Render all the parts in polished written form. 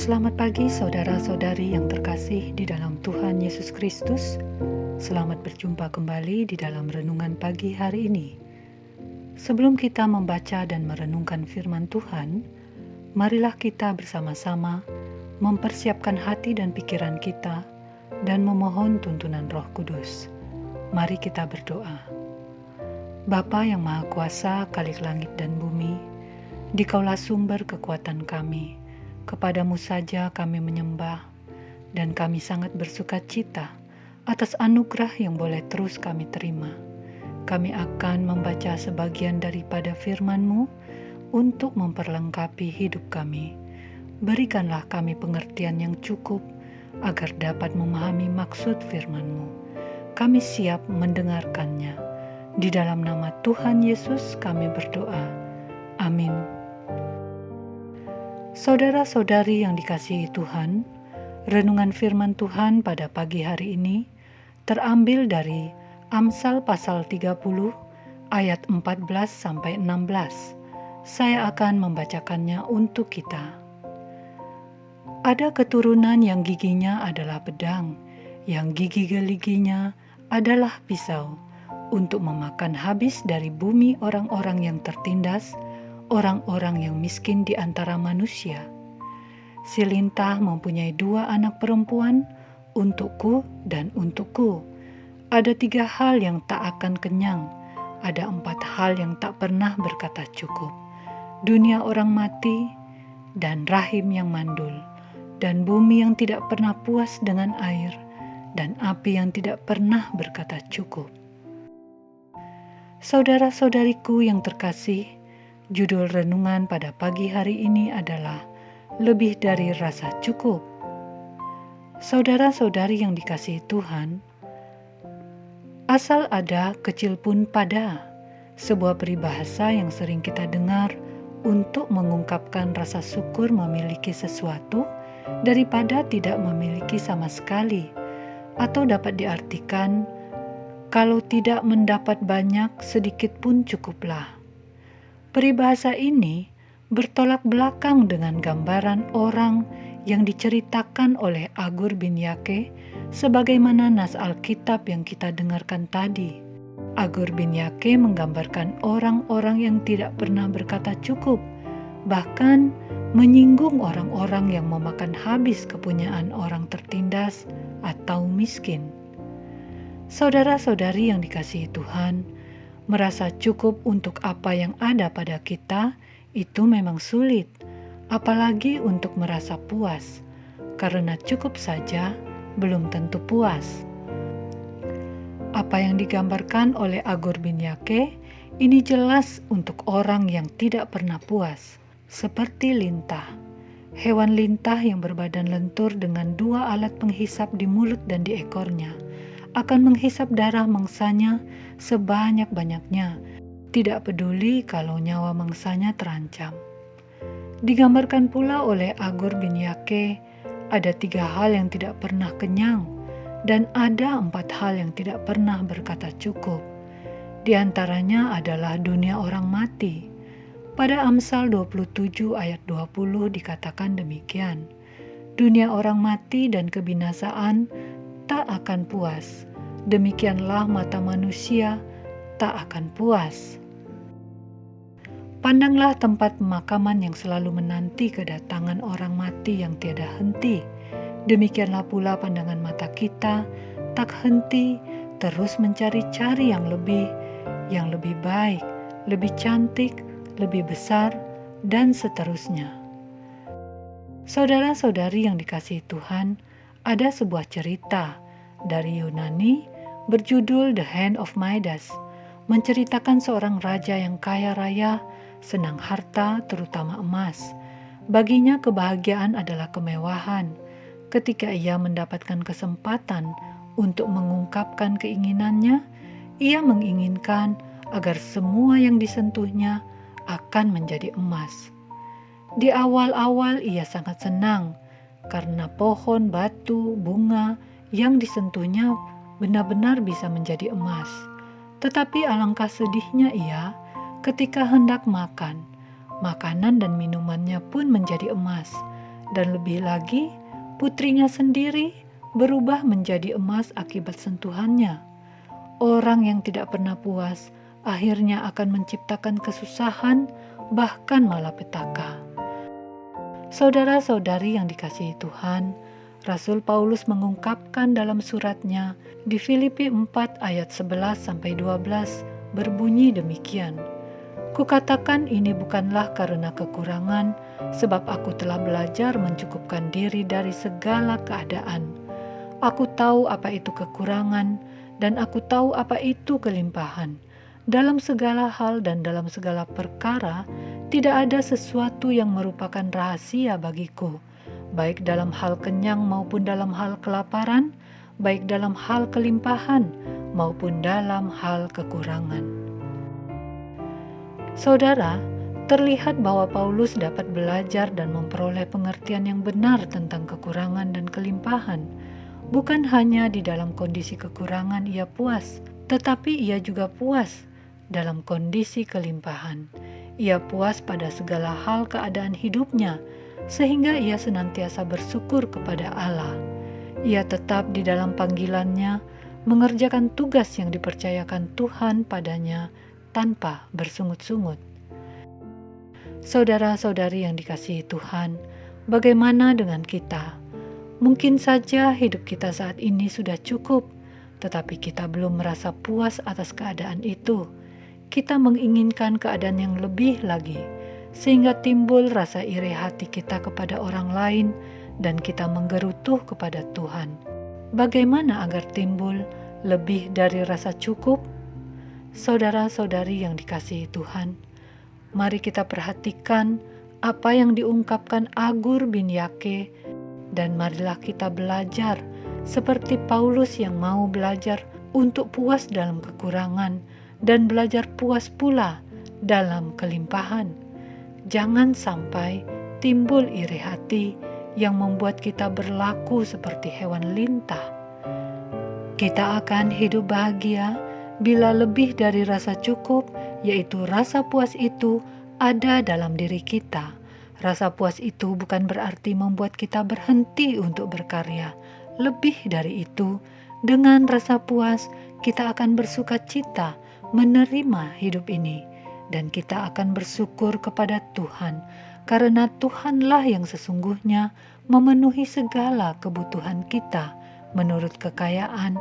Selamat pagi saudara-saudari yang terkasih di dalam Tuhan Yesus Kristus. Selamat berjumpa kembali di dalam renungan pagi hari ini. Sebelum kita membaca dan merenungkan firman Tuhan, marilah kita bersama-sama mempersiapkan hati dan pikiran kita dan memohon tuntunan Roh Kudus. Mari kita berdoa. Bapa yang Maha Kuasa, Khalik langit dan bumi, Dikaulah sumber kekuatan kami. Kepadamu saja kami menyembah, dan kami sangat bersuka cita atas anugerah yang boleh terus kami terima. Kami akan membaca sebagian daripada firman-Mu untuk memperlengkapi hidup kami. Berikanlah kami pengertian yang cukup agar dapat memahami maksud firman-Mu. Kami siap mendengarkannya. Di dalam nama Tuhan Yesus kami berdoa. Amin. Saudara-saudari yang dikasihi Tuhan, renungan firman Tuhan pada pagi hari ini terambil dari Amsal pasal 30 ayat 14-16. Saya akan membacakannya untuk kita. Ada keturunan yang giginya adalah pedang, yang gigi geliginya adalah pisau, untuk memakan habis dari bumi orang-orang yang tertindas, orang-orang yang miskin di antara manusia. Si lintah mempunyai 2 anak perempuan, untukku dan untukku. Ada 3 hal yang tak akan kenyang, ada 4 hal yang tak pernah berkata cukup. Dunia orang mati, dan rahim yang mandul, dan bumi yang tidak pernah puas dengan air, dan api yang tidak pernah berkata cukup. Saudara-saudariku yang terkasih, judul renungan pada pagi hari ini adalah lebih dari rasa cukup. Saudara-saudari yang dikasihi Tuhan, asal ada kecil pun pada, sebuah peribahasa yang sering kita dengar untuk mengungkapkan rasa syukur memiliki sesuatu daripada tidak memiliki sama sekali, atau dapat diartikan kalau tidak mendapat banyak, sedikit pun cukuplah. Peribahasa ini bertolak belakang dengan gambaran orang yang diceritakan oleh Agur bin Yake sebagaimana nas Alkitab yang kita dengarkan tadi. Agur bin Yake menggambarkan orang-orang yang tidak pernah berkata cukup, bahkan menyinggung orang-orang yang memakan habis kepunyaan orang tertindas atau miskin. Saudara-saudari yang dikasihi Tuhan, merasa cukup untuk apa yang ada pada kita itu memang sulit, apalagi untuk merasa puas, karena cukup saja belum tentu puas. Apa yang digambarkan oleh Agur bin Yake ini jelas untuk orang yang tidak pernah puas, seperti lintah. Hewan lintah yang berbadan lentur dengan 2 alat penghisap di mulut dan di ekornya akan menghisap darah mangsanya sebanyak-banyaknya, tidak peduli kalau nyawa mangsanya terancam. Digambarkan pula oleh Agur bin Yake, ada 3 hal yang tidak pernah kenyang, dan ada 4 hal yang tidak pernah berkata cukup. Di antaranya adalah dunia orang mati. Pada Amsal 27 ayat 20 dikatakan demikian, dunia orang mati dan kebinasaan tak akan puas, demikianlah mata manusia tak akan puas. Pandanglah tempat pemakaman yang selalu menanti kedatangan orang mati yang tiada henti. Demikianlah pula pandangan mata kita tak henti terus mencari-cari yang lebih baik, lebih cantik, lebih besar, dan seterusnya. Saudara-saudari yang dikasihi Tuhan, ada sebuah cerita dari Yunani berjudul The Hand of Midas, menceritakan seorang raja yang kaya raya, senang harta, terutama emas. Baginya kebahagiaan adalah kemewahan. Ketika ia mendapatkan kesempatan untuk mengungkapkan keinginannya, ia menginginkan agar semua yang disentuhnya akan menjadi emas. Di awal-awal ia sangat senang, karena pohon, batu, bunga yang disentuhnya benar-benar bisa menjadi emas. Tetapi alangkah sedihnya ia ketika hendak makan. Makanan dan minumannya pun menjadi emas, dan lebih lagi putrinya sendiri berubah menjadi emas akibat sentuhannya. Orang yang tidak pernah puas akhirnya akan menciptakan kesusahan, bahkan malapetaka. Saudara-saudari yang dikasihi Tuhan, Rasul Paulus mengungkapkan dalam suratnya di Filipi 4 ayat 11-12 berbunyi demikian. Kukatakan ini bukanlah karena kekurangan, sebab aku telah belajar mencukupkan diri dari segala keadaan. Aku tahu apa itu kekurangan, dan aku tahu apa itu kelimpahan. Dalam segala hal dan dalam segala perkara, tidak ada sesuatu yang merupakan rahasia bagiku, baik dalam hal kenyang maupun dalam hal kelaparan, baik dalam hal kelimpahan maupun dalam hal kekurangan. Saudara, terlihat bahwa Paulus dapat belajar dan memperoleh pengertian yang benar tentang kekurangan dan kelimpahan. Bukan hanya di dalam kondisi kekurangan ia puas, tetapi ia juga puas dalam kondisi kelimpahan. Ia puas pada segala hal keadaan hidupnya, sehingga ia senantiasa bersyukur kepada Allah. Ia tetap di dalam panggilannya, mengerjakan tugas yang dipercayakan Tuhan padanya tanpa bersungut-sungut. Saudara-saudari yang dikasihi Tuhan, bagaimana dengan kita? Mungkin saja hidup kita saat ini sudah cukup, tetapi kita belum merasa puas atas keadaan itu. Kita menginginkan keadaan yang lebih lagi, sehingga timbul rasa iri hati kita kepada orang lain dan kita menggerutu kepada Tuhan. Bagaimana agar timbul lebih dari rasa cukup? Saudara-saudari yang dikasihi Tuhan, mari kita perhatikan apa yang diungkapkan Agur bin Yake, dan marilah kita belajar seperti Paulus yang mau belajar untuk puas dalam kekurangan dan belajar puas pula dalam kelimpahan. Jangan sampai timbul iri hati yang membuat kita berlaku seperti hewan lintah. Kita akan hidup bahagia bila lebih dari rasa cukup, yaitu rasa puas itu ada dalam diri kita. Rasa puas itu bukan berarti membuat kita berhenti untuk berkarya. Lebih dari itu, dengan rasa puas kita akan bersuka cita menerima hidup ini, dan kita akan bersyukur kepada Tuhan, karena Tuhanlah yang sesungguhnya memenuhi segala kebutuhan kita menurut kekayaan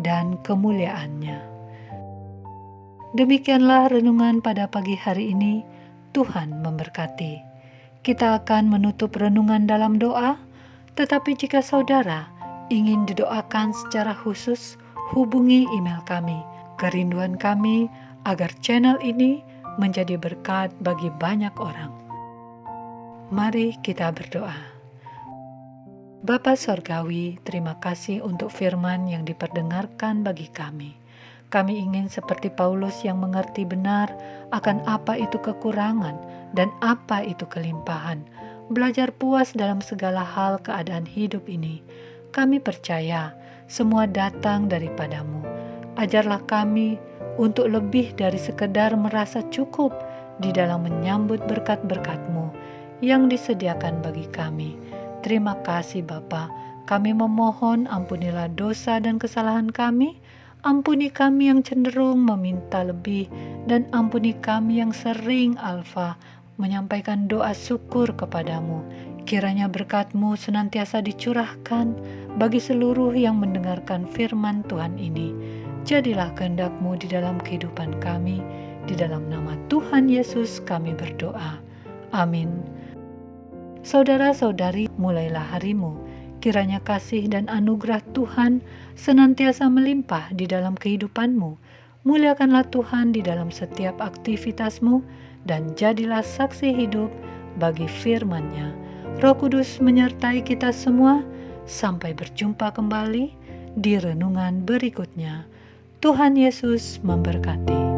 dan kemuliaannya. Demikianlah renungan pada pagi hari ini. Tuhan memberkati. Kita akan menutup renungan dalam doa, tetapi jika saudara ingin didoakan secara khusus, hubungi email kami. Kerinduan kami agar channel ini menjadi berkat bagi banyak orang. Mari kita berdoa. Bapa Sorgawi, terima kasih untuk firman yang diperdengarkan bagi kami. Kami ingin seperti Paulus yang mengerti benar akan apa itu kekurangan dan apa itu kelimpahan. Belajar puas dalam segala hal keadaan hidup ini. Kami percaya semua datang daripadamu. Ajarlah kami untuk lebih dari sekedar merasa cukup di dalam menyambut berkat-berkat-Mu yang disediakan bagi kami. Terima kasih Bapa. Kami memohon ampunilah dosa dan kesalahan kami. Ampuni kami yang cenderung meminta lebih, dan ampuni kami yang sering menyampaikan doa syukur kepadamu. Kiranya berkat-Mu senantiasa dicurahkan bagi seluruh yang mendengarkan firman Tuhan ini. Jadilah kehendak-Mu di dalam kehidupan kami. Di dalam nama Tuhan Yesus kami berdoa. Amin. Saudara-saudari, mulailah harimu. Kiranya kasih dan anugerah Tuhan senantiasa melimpah di dalam kehidupanmu. Muliakanlah Tuhan di dalam setiap aktivitasmu dan jadilah saksi hidup bagi firman-Nya. Roh Kudus menyertai kita semua. Sampai berjumpa kembali di renungan berikutnya. Tuhan Yesus memberkati.